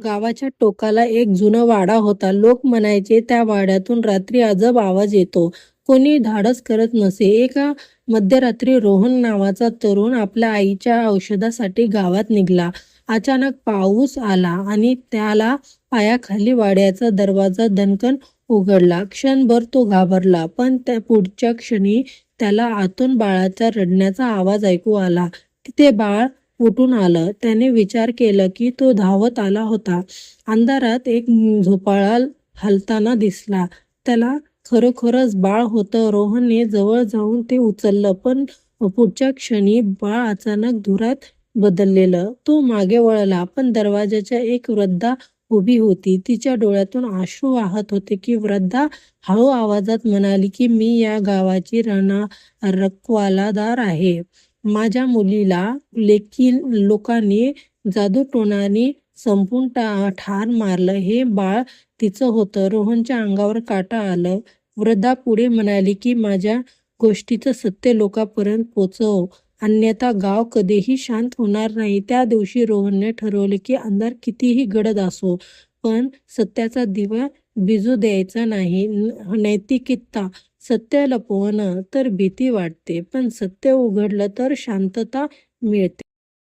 गावाच्या टोकाला एक जुना वाडा होता. लोक म्हणायचे त्या वाड्यातून रात्री अजब आवाज येतो. कोणी धाडस करत नसे. एका मध्यरात्री रोहन नावाचा तरुण आपल्या आईच्या औषधासाठी गावात निघाला. अचानक पाऊस आला आणि त्याला पायाखाली वाड्याचा दरवाजा दणकन उघडला. क्षणभर तो घाबरला, पण त्या पुढच्या क्षणी त्याला आतून बाळाच्या रडण्याचा आवाज ऐकू आला. ते बाळ उठून आलं. त्याने विचार केला की तो धावत आला होता. अंधारात एक झोपाळा हलताना दिसला. त्याला खरोखरच बाळ होतं. रोहनने जवळ जाऊन ते उचललं, पण पुढच्या क्षणी बाळ अचानक धुरात बदललेलं. तो मागे वळला, पण दरवाजाच्या एक वृद्धा उभी होती. तिच्या डोळ्यातून अश्रू वाहत होते. की वृद्धा हळू आवाजात म्हणाली की मी या गावाची रखवालदार आहे. माझ्या मुलीला लोकांनी जादूटोणाने संपून ठार मारलं. हे बाळ तिचं होतं. रोहनच्या अंगावर काटा आलं. वृद्धा पुढे म्हणाली की माझ्या गोष्टीचं सत्य लोकांपर्यंत पोचव, अन्यथा गाव कधीही शांत होणार नाही. त्या दिवशी रोहनने ठरवले की अंधार कितीही गडद असो, पण सत्याचा दिवा विझू द्यायचा नाही. नैतिकता. सत्य लपवलं तर भीती वाटते, पण सत्य उघडलं तर शांतता मिळते.